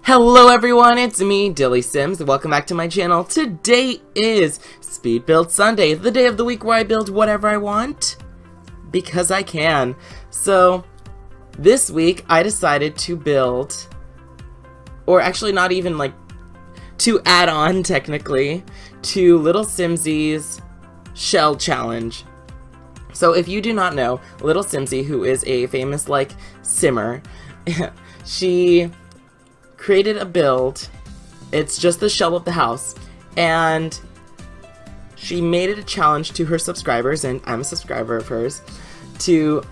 Hello everyone, it's me, DillysSims. Welcome back to my channel. Today is Speed Build Sunday, the day of the week where I build whatever I want, because I can. So, this week I decided to build, or actually not even like, to add on technically, to LilSimsie's Shell Challenge. So if you do not know, LilSimsie, who is a famous like simmer, she created a build. It's just the shell of the house, and she made it a challenge to her subscribers, and I'm a subscriber of hers, to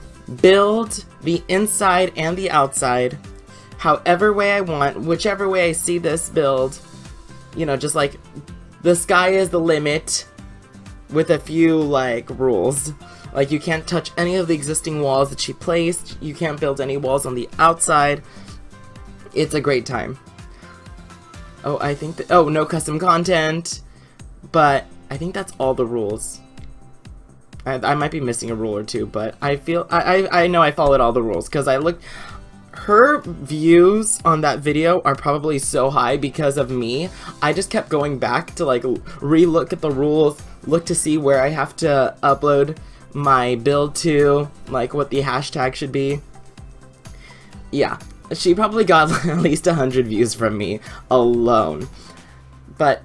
build the inside and the outside however way I want, whichever way I see this build. You know, just like the sky is the limit with a few like rules. Like, you can't touch any of the existing walls that she placed, you can't build any walls on the outside. It's a great time. Oh, I think that, oh, no custom content, but I think that's all the rules. I might be missing a rule or two, but I feel, I know I followed all the rules, because I looked, her views on that video are probably so high because of me. I just kept going back to like re-look at the rules, look to see where I have to upload my build to, like what the hashtag should be. Yeah. She probably got at least 100 views from me alone. But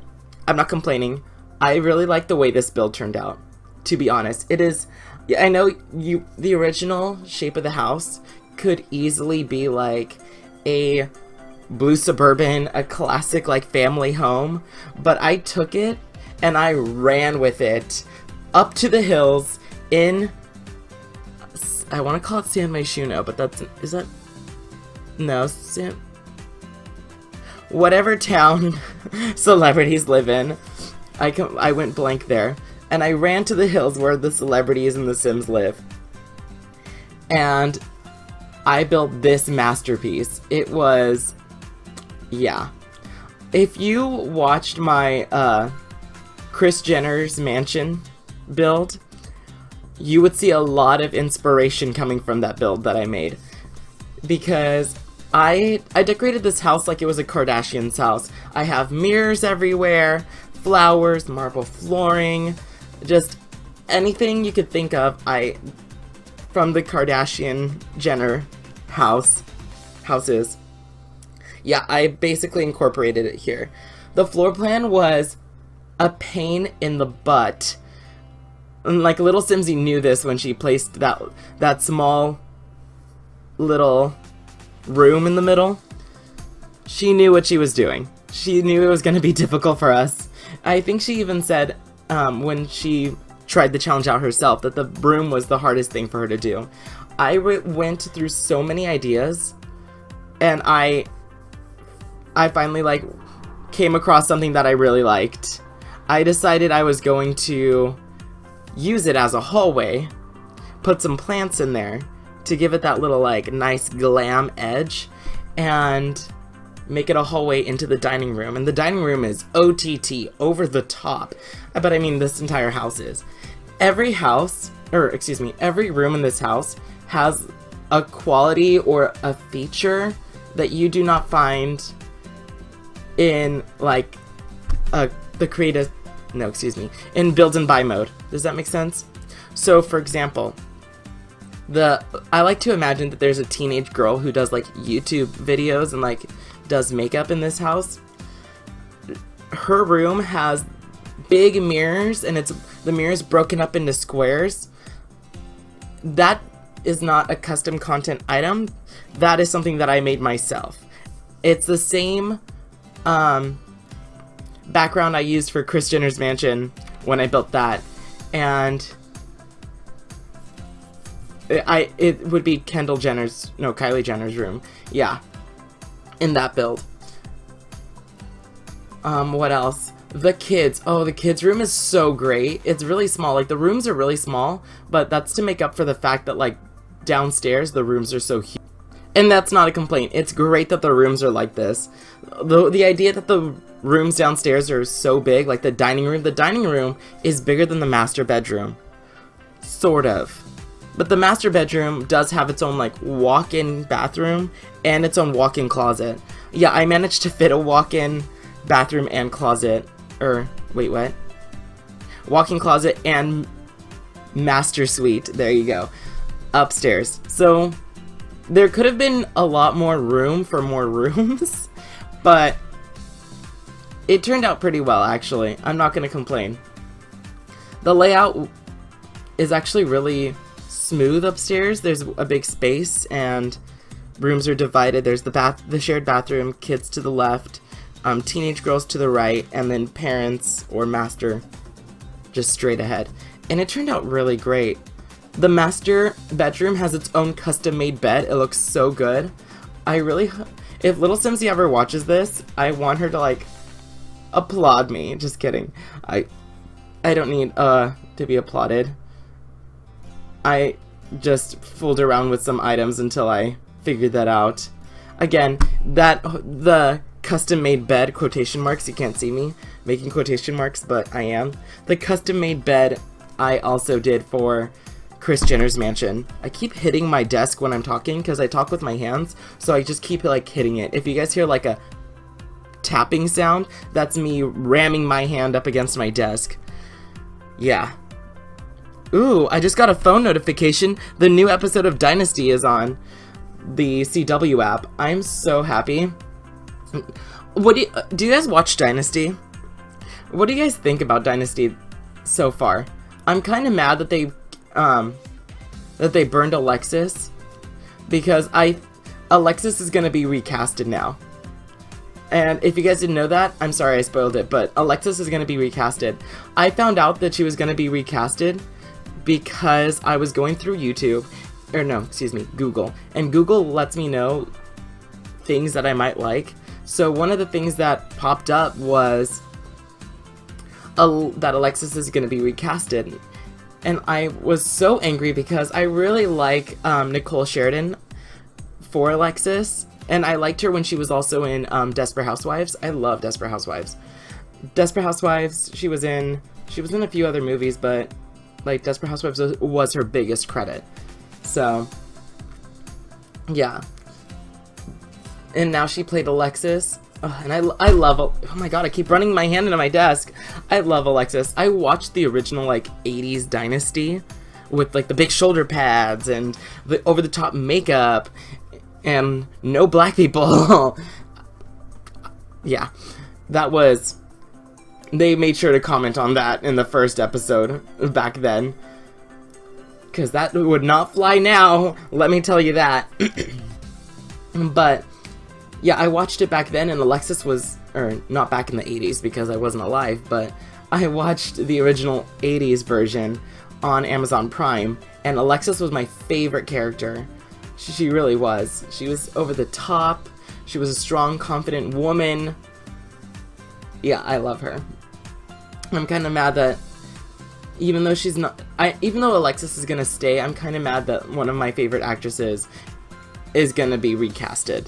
I'm not complaining. I really like the way this build turned out, to be honest. It is, I know the original shape of the house could easily be like a blue suburban, a classic like family home, but I took it and I ran with it up to the hills in, I want to call it San Myshuno, but that's, is that? No, whatever town celebrities live in, I went blank there, and I ran to the hills where the celebrities and the Sims live, and I built this masterpiece. It was, yeah. If you watched my Kris Jenner's mansion build, you would see a lot of inspiration coming from that build that I made, because I decorated this house like it was a Kardashian's house. I have mirrors everywhere, flowers, marble flooring, just anything you could think of from the Kardashian Jenner houses. Yeah, I basically incorporated it here. The floor plan was a pain in the butt. And like LilSimsie knew this when she placed that small little room in the middle. She knew what she was doing. She knew it was going to be difficult for us. I think she even said when she tried the challenge out herself that the room was the hardest thing for her to do. I went through so many ideas, and I finally like came across something that I really liked. I decided I was going to use it as a hallway, put some plants in there to give it that little like nice glam edge, and make it a hallway into the dining room. And the dining room is OTT, over the top, but I mean this entire house is. Every room in this house has a quality or a feature that you do not find in like in build and buy mode. Does that make sense? So for example, I like to imagine that there's a teenage girl who does like YouTube videos and like does makeup in this house. Her room has big mirrors, and the mirrors broken up into squares. That is not a custom content item. That is something that I made myself. It's the same background I used for Kris Jenner's mansion when I built that, and it would be Kylie Jenner's room. Yeah, in that build. What else? The kids. Oh, the kids' room is so great. It's really small. Like, the rooms are really small, but that's to make up for the fact that, like, downstairs the rooms are so huge. And that's not a complaint. It's great that the rooms are like this. The idea that the rooms downstairs are so big, like the dining room is bigger than the master bedroom. Sort of. But the master bedroom does have its own like walk-in bathroom and its own walk-in closet. Yeah, I managed to fit a walk-in bathroom and closet, or, wait, what? Walk-in closet and master suite, there you go, upstairs. So, there could have been a lot more room for more rooms, but it turned out pretty well, actually. I'm not gonna complain. The layout is actually really smooth upstairs. There's a big space, and rooms are divided. There's the shared bathroom, kids to the left, teenage girls to the right, and then parents or master just straight ahead. And it turned out really great. The master bedroom has its own custom-made bed. It looks so good. If LilSimsie ever watches this, I want her to, like, applaud me. Just kidding. I don't need to be applauded. I just fooled around with some items until I figured that out. Again, the custom-made bed, quotation marks, you can't see me making quotation marks, but I am. The custom-made bed I also did for Kris Jenner's mansion. I keep hitting my desk when I'm talking because I talk with my hands, so I just keep like hitting it. If you guys hear like a tapping sound, that's me ramming my hand up against my desk. Yeah. Ooh, I just got a phone notification. The new episode of Dynasty is on the CW app. I'm so happy. Do you guys watch Dynasty? What do you guys think about Dynasty so far? I'm kind of mad that they burned Alexis, because Alexis is gonna be recasted now. And if you guys didn't know that, I'm sorry I spoiled it, but Alexis is gonna be recasted. I found out that she was gonna be recasted because I was going through Google, and Google lets me know things that I might like. So one of the things that popped up was that Alexis is going to be recasted, and I was so angry because I really like Nicole Sheridan for Alexis, and I liked her when she was also in Desperate Housewives. I love Desperate Housewives. Desperate Housewives, she was in a few other movies, but like Desperate Housewives was her biggest credit. So yeah, and now she played Alexis. And I love, oh my god, I keep running my hand into my desk. I love Alexis. I watched the original, like, 80s Dynasty with, like, the big shoulder pads and the over-the-top makeup and no black people. Yeah, they made sure to comment on that in the first episode back then. Because that would not fly now, let me tell you that. But yeah, I watched it back then, and Alexis was, or not back in the 80s because I wasn't alive, but I watched the original 80s version on Amazon Prime, and Alexis was my favorite character. She really was. She was over the top. She was a strong, confident woman. Yeah, I love her. I'm kind of mad that even though Alexis is gonna stay, I'm kind of mad that one of my favorite actresses is gonna be recasted.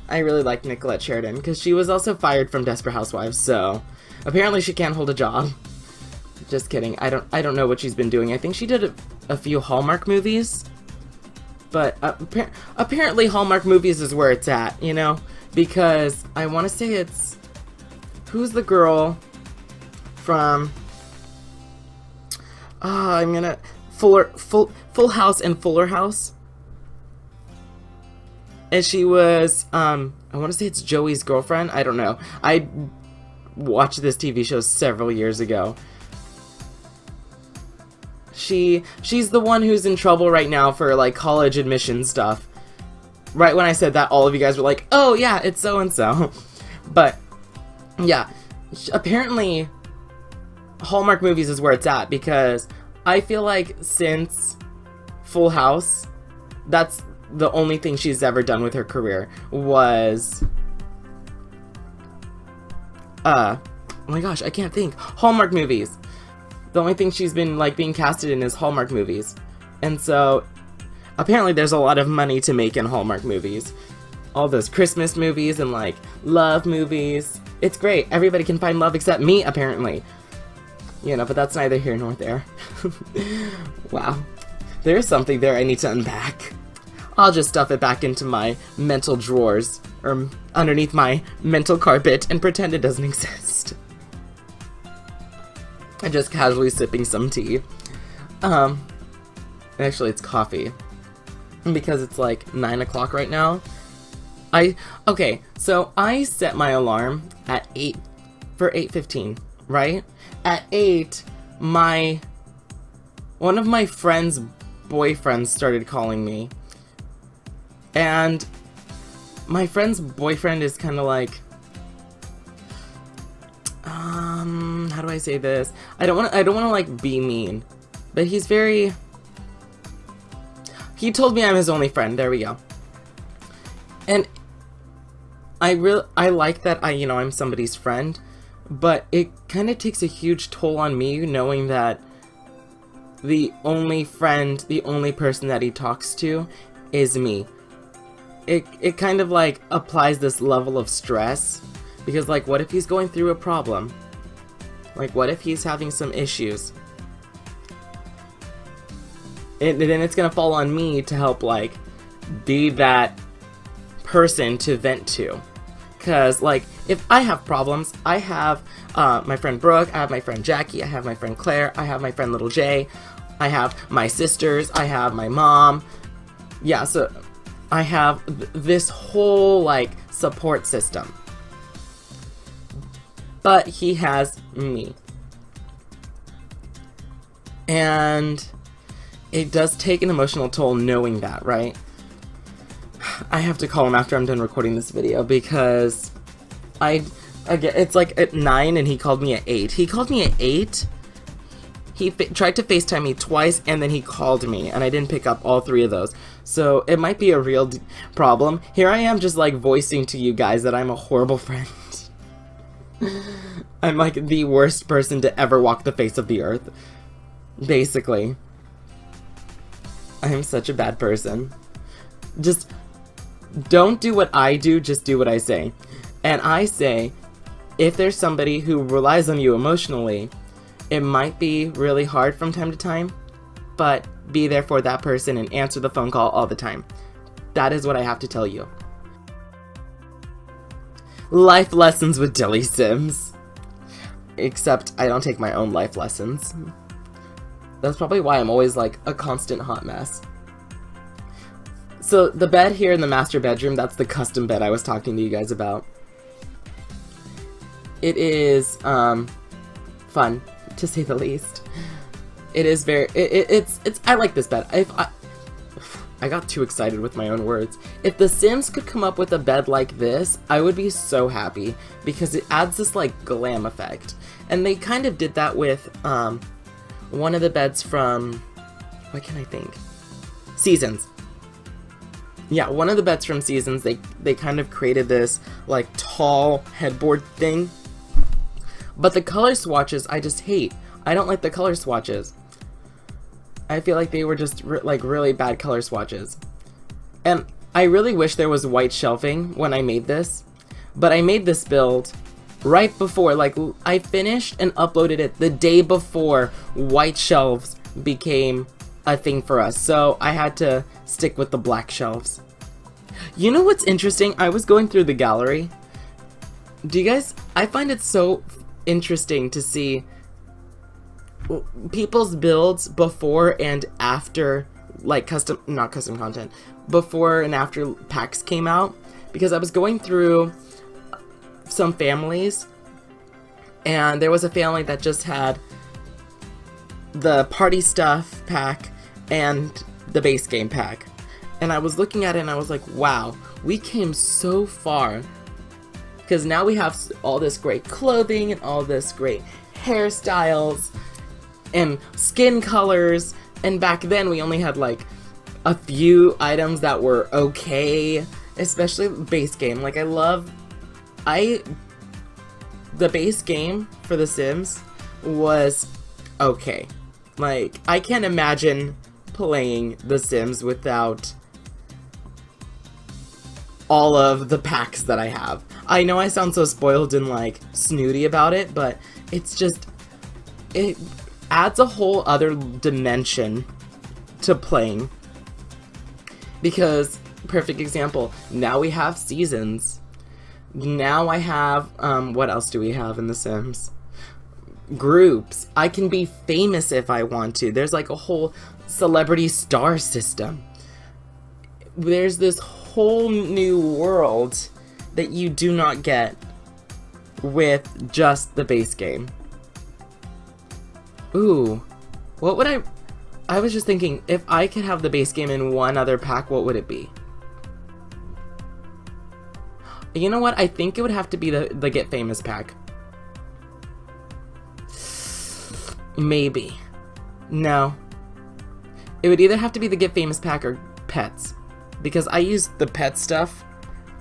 I really like Nicolette Sheridan, because she was also fired from Desperate Housewives, so apparently she can't hold a job. Just kidding. I don't know what she's been doing. I think she did a few Hallmark movies, but apparently Hallmark movies is where it's at, you know? Because I want to say it's, who's the girl from, Full House and Fuller House? And she was, I want to say it's Joey's girlfriend. I don't know. I watched this TV show several years ago. She's the one who's in trouble right now for, like, college admission stuff. Right when I said that, all of you guys were like, oh yeah, it's so-and-so. But, yeah. Apparently, Hallmark movies is where it's at, because I feel like since Full House, that's the only thing she's ever done with her career was, oh my gosh, I can't think. Hallmark movies. The only thing she's been, like, being casted in is Hallmark movies. And so, apparently there's a lot of money to make in Hallmark movies. All those Christmas movies and, like, love movies. It's great. Everybody can find love except me, apparently. You know, but that's neither here nor there. Wow. There's something there I need to unpack. I'll just stuff it back into my mental drawers, or underneath my mental carpet, and pretend it doesn't exist. I'm just casually sipping some tea. Actually, it's coffee. Because it's like 9 o'clock right now. Okay, so I set my alarm at 8 for 8:15, right? At 8, one of my friend's boyfriends started calling me. And my friend's boyfriend is kind of like, how do I say this? I don't want to like be mean, but he told me I'm his only friend. There we go. And I like that I'm somebody's friend, but it kind of takes a huge toll on me knowing that the only friend, the only person that he talks to is me. It kind of like applies this level of stress, because like, what if he's going through a problem? Like, what if he's having some issues? And then it's gonna fall on me to help like be that person to vent to. Cause like, if I have problems, I have my friend Brooke, I have my friend Jackie, I have my friend Claire, I have my friend Little J, I have my sisters, I have my mom. Yeah, so I have this whole like support system. But he has me. And it does take an emotional toll knowing that, right? I have to call him after I'm done recording this video, because it's like at 9 and he called me at 8. He called me at 8. He tried to FaceTime me twice, and then he called me, and I didn't pick up all 3 of those. So it might be a real problem. Here I am just like voicing to you guys that I'm a horrible friend. I'm like the worst person to ever walk the face of the earth. Basically. I'm such a bad person. Just don't do what I do, just do what I say. And I say, if there's somebody who relies on you emotionally, it might be really hard from time to time, but be there for that person and answer the phone call all the time. That is what I have to tell you. Life lessons with DillysSims. Except I don't take my own life lessons. That's probably why I'm always like a constant hot mess. So the bed here in the master bedroom, that's the custom bed I was talking to you guys about. It is fun, to say the least. It is very, it's I like this bed. I got too excited with my own words. If The Sims could come up with a bed like this, I would be so happy, because it adds this like glam effect. And they kind of did that with one of the beds from, what can I think? Seasons. Yeah, one of the beds from Seasons, they kind of created this like tall headboard thing. But the color swatches I just hate. I don't like the color swatches. I feel like they were just like really bad color swatches. And I really wish there was white shelving when I made this. But I made this build right before, like I finished and uploaded it the day before white shelves became a thing for us. So I had to stick with the black shelves. You know what's interesting? I was going through the gallery. Do you guys, I find it so interesting to see people's builds before and after, like not custom content, before and after packs came out, because I was going through some families, and there was a family that just had the party stuff pack and the base game pack, and I was looking at it and I was like, wow, we came so far, because now we have all this great clothing and all this great hairstyles and skin colors, and back then we only had like a few items that were okay, especially base game. Like the base game for The Sims was okay. Like, I can't imagine playing The Sims without all of the packs that I have. I know I sound so spoiled and like snooty about it, but it's just, it adds a whole other dimension to playing. Because, perfect example, now we have seasons. Now I have, what else do we have in The Sims? Groups. I can be famous if I want to. There's like a whole celebrity star system. There's this whole new world that you do not get with just the base game. Ooh, what would I was just thinking, if I could have the base game in one other pack, what would it be? You know what? I think it would have to be the Get Famous pack. Maybe. No. It would either have to be the Get Famous pack or Pets. Because I use the pet stuff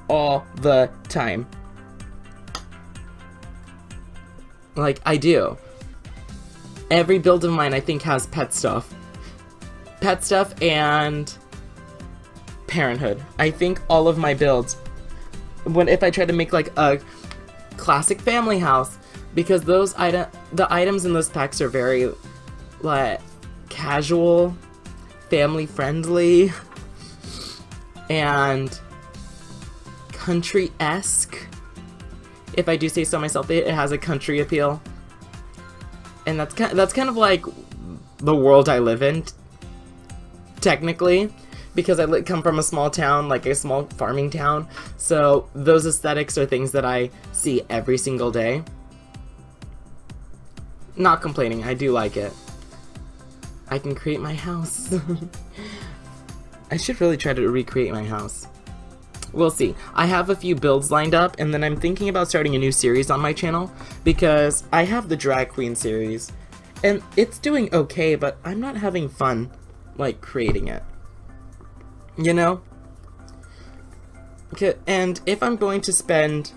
all the time. Like, I do. Every build of mine, I think, has pet stuff. Pet stuff and Parenthood. I think all of my builds, if I try to make like a classic family house, because the items in those packs are very like casual, family friendly, and country-esque. If I do say so myself, it has a country appeal, and that's kind of like the world I live in, technically, because I come from a small town, like a small farming town. So those aesthetics are things that I see every single day. Not complaining, I do like it. I can create my house. I should really try to recreate my house. We'll see. I have a few builds lined up, and then I'm thinking about starting a new series on my channel, because I have the Drag Queen series, and it's doing okay, but I'm not having fun, like, creating it. You know? And if I'm going to spend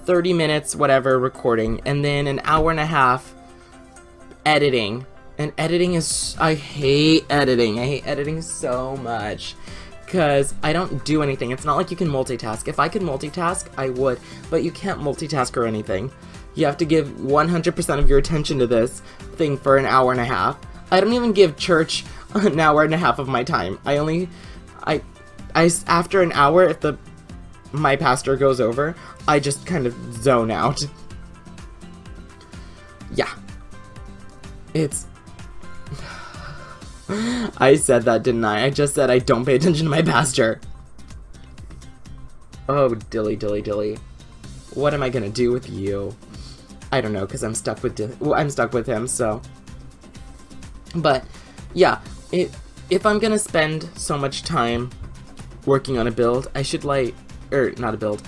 30 minutes, whatever, recording, and then an hour and a half editing, and editing is... I hate editing. I hate editing so much. Because I don't do anything. It's not like you can multitask. If I could multitask, I would. But you can't multitask or anything. You have to give 100% of your attention to this thing for an hour and a half. I don't even give church an hour and a half of my time. After an hour, if my pastor goes over, I just kind of zone out. Yeah. It's... I said that, didn't I? I just said I don't pay attention to my pastor. Oh, Dilly. What am I gonna do with you? I don't know, because I'm stuck with I'm stuck with him, so... But, yeah, if I'm gonna spend so much time working on a build, I should not a build,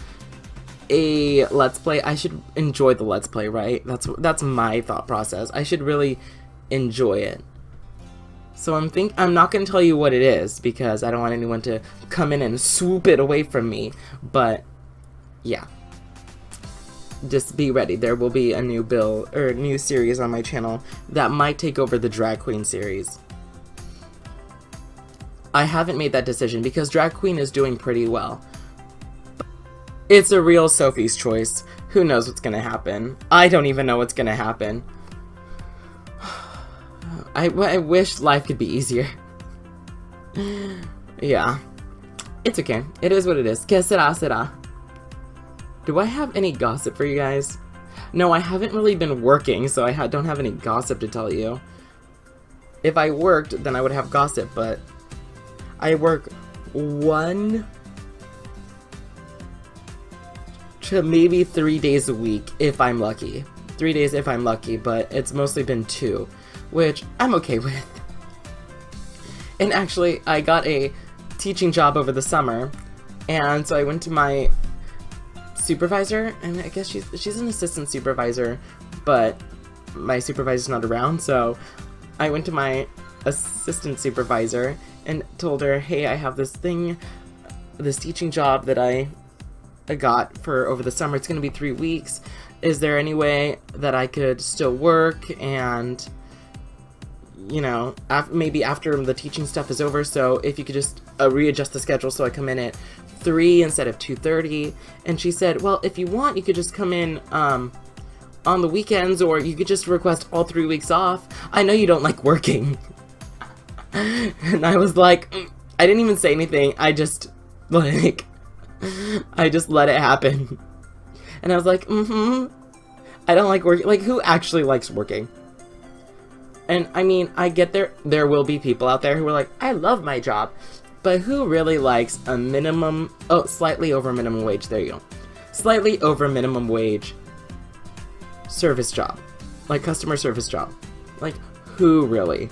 a Let's Play, I should enjoy the Let's Play, right? That's my thought process. I should really enjoy it. So I'm not going to tell you what it is, because I don't want anyone to come in and swoop it away from me, but, yeah. Just be ready. There will be a new build, or new series on my channel that might take over the Drag Queen series. I haven't made that decision, because Drag Queen is doing pretty well. It's a real Sophie's choice. Who knows what's going to happen? I don't even know what's going to happen. I wish life could be easier. Yeah. It's okay. It is what it is. Que sera, sera. Do I have any gossip for you guys? No, I haven't really been working, so I don't have any gossip to tell you. If I worked, then I would have gossip, but I work 1 to maybe 3 days a week if I'm lucky. 3 days if I'm lucky, but it's mostly been 2. Which I'm okay with. And actually, I got a teaching job over the summer, and so I went to my supervisor, and I guess she's an assistant supervisor, but my supervisor's not around, so I went to my assistant supervisor and told her, hey, I have this teaching job that I got for over the summer. It's gonna be 3 weeks. Is there any way that I could still work, and you know, maybe after the teaching stuff is over, so if you could just readjust the schedule so I come in at 3 instead of 2:30. And she said, well, if you want, you could just come in on the weekends, or you could just request all 3 weeks off. I know you don't like working. And I was like, I didn't even say anything. I just, like, I just let it happen. And I was like, I don't like working. Like, who actually likes working? And I mean, I get there will be people out there who are like, I love my job. But who really likes a minimum, slightly over minimum wage, there you go. Slightly over minimum wage service job. Like, customer service job. Like, who really?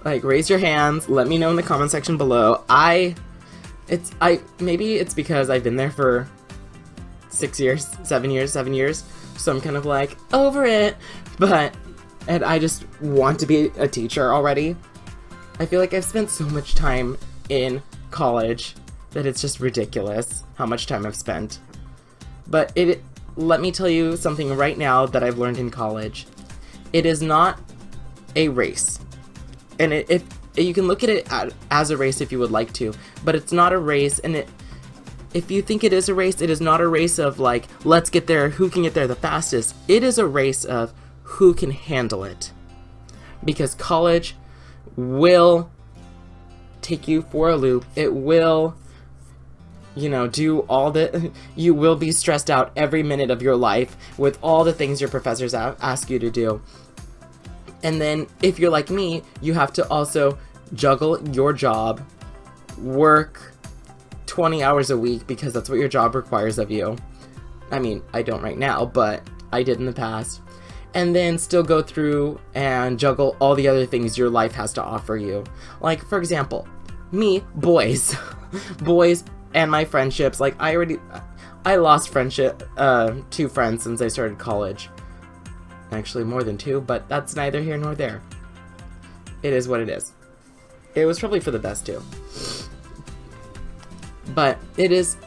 Like, raise your hands, let me know in the comment section below. Maybe it's because I've been there for 7 years, so I'm kind of like, over it, and I just want to be a teacher already. I feel like I've spent so much time in college that it's just ridiculous how much time I've spent. But let me tell you something right now that I've learned in college. It is not a race. And if you can look at it as a race if you would like to, but it's not a race, and if you think it is a race, it is not a race of like, let's get there, who can get there the fastest. It is a race of who can handle it. Because college will take you for a loop. It will, do all you will be stressed out every minute of your life with all the things your professors ask you to do. And then, if you're like me, you have to also juggle your job, work 20 hours a week because that's what your job requires of you. I mean, I don't right now, but I did in the past. And then still go through and juggle all the other things your life has to offer you. Like, for example, me, boys. Boys and my friendships. Like, I lost 2 friends since I started college. Actually, more than 2, but that's neither here nor there. It is what it is. It was probably for the best, too. But it is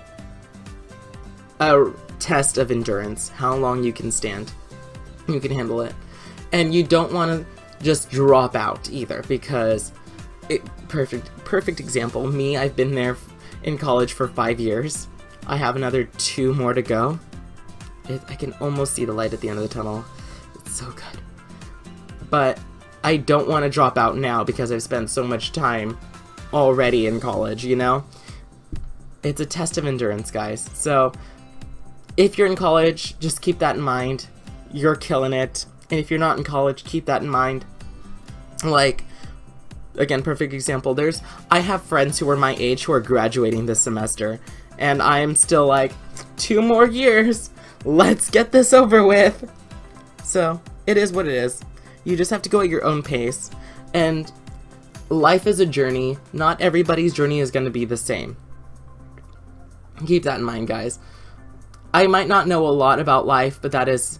a test of endurance, how long you can stand. You can handle it. And you don't want to just drop out, either, because... Perfect example. Me, I've been there in college for 5 years. I have another 2 more to go. I can almost see the light at the end of the tunnel. So good. But I don't want to drop out now because I've spent so much time already in college, It's a test of endurance, guys. So if you're in college, just keep that in mind. You're killing it. And if you're not in college, keep that in mind. Like, again, perfect example. I have friends who are my age who are graduating this semester. And I'm still like, 2 more years. Let's get this over with. So, it is what it is. You just have to go at your own pace. And life is a journey. Not everybody's journey is going to be the same. Keep that in mind, guys. I might not know a lot about life, but that is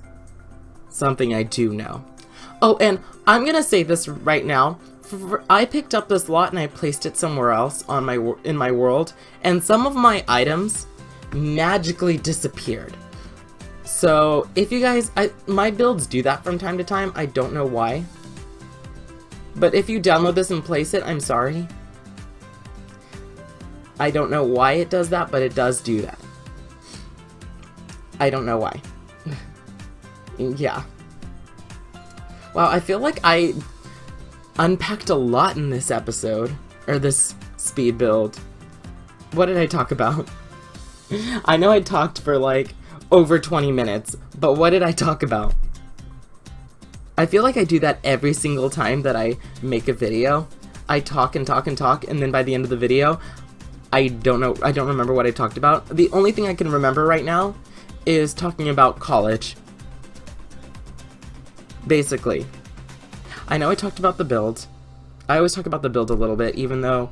something I do know. Oh, and I'm going to say this right now. I picked up this lot and I placed it somewhere else in my world. And some of my items magically disappeared. So, if you guys, my builds do that from time to time, I don't know why. But if you download this and place it, I'm sorry. I don't know why it does that, but it does do that. I don't know why. Yeah. Wow, I feel like I unpacked a lot in this episode, or this speed build. What did I talk about? I know I talked for like over 20 minutes, but what did I talk about? I feel like I do that every single time that I make a video. I talk and talk and talk, and then by the end of the video, I don't remember what I talked about. The only thing I can remember right now is talking about college. Basically. I know I talked about the build. I always talk about the build a little bit, even though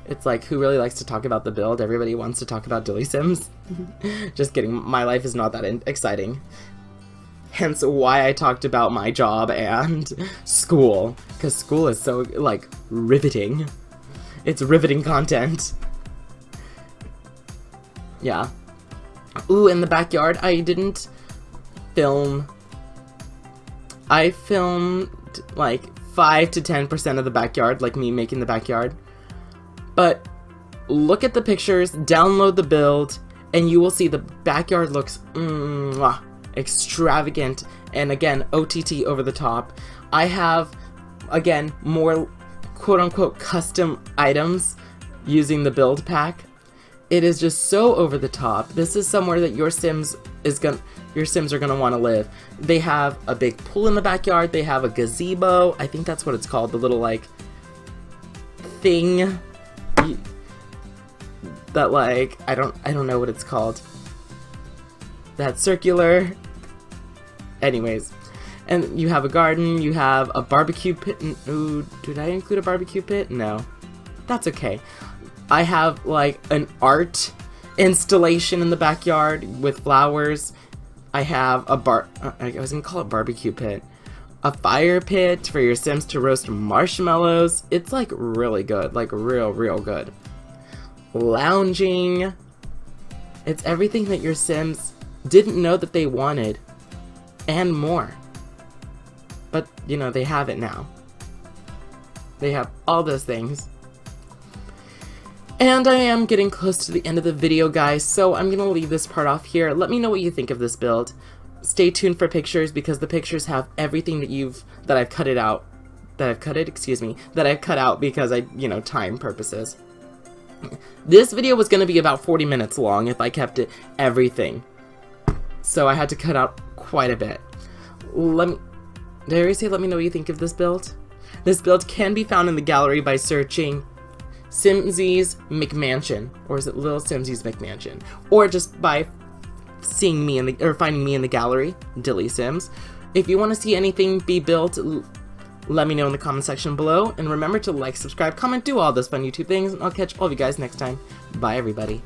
it's like, who really likes to talk about the build? Everybody wants to talk about DillysSims. Just kidding, my life is not that exciting. Hence why I talked about my job and school. Because school is so, like, riveting. It's riveting content. Yeah. Ooh, in the backyard, I didn't film... I filmed, like, 5 to 10% of the backyard, like me making the backyard. But look at the pictures, download the build, and you will see the backyard looks extravagant, and again, OTT over the top. I have, again, more quote-unquote custom items using the build pack. It is just so over the top. This is somewhere that your Sims are gonna want to live. They have a big pool in the backyard. They have a gazebo. I think that's what it's called. The little like thing that like I don't know what it's called. That's circular. Anyways, and you have a garden. You have a barbecue pit. Ooh, did I include a barbecue pit? No, that's okay. I have like an art installation in the backyard with flowers. I have a I was gonna call it barbecue pit. A fire pit for your Sims to roast marshmallows. It's like really good, like real good. Lounging. It's everything that your Sims didn't know that they wanted and more. But, you know, they have it now. They have all those things. And I am getting close to the end of the video, guys, so I'm gonna leave this part off here. Let me know what you think of this build. Stay tuned for pictures, because the pictures have everything that I've cut out because time purposes. This video was gonna be about 40 minutes long if I kept it everything. So I had to cut out quite a bit. Did I already say let me know what you think of this build? This build can be found in the gallery by searching LilSimsie's McMansion, or is it LilSimsie's McMansion, or just by seeing me finding me in the gallery, DillysSims. If you want to see anything be built, let me know in the comment section below, and remember to like, subscribe, comment, do all those fun YouTube things, and I'll catch all of you guys next time. Bye, everybody.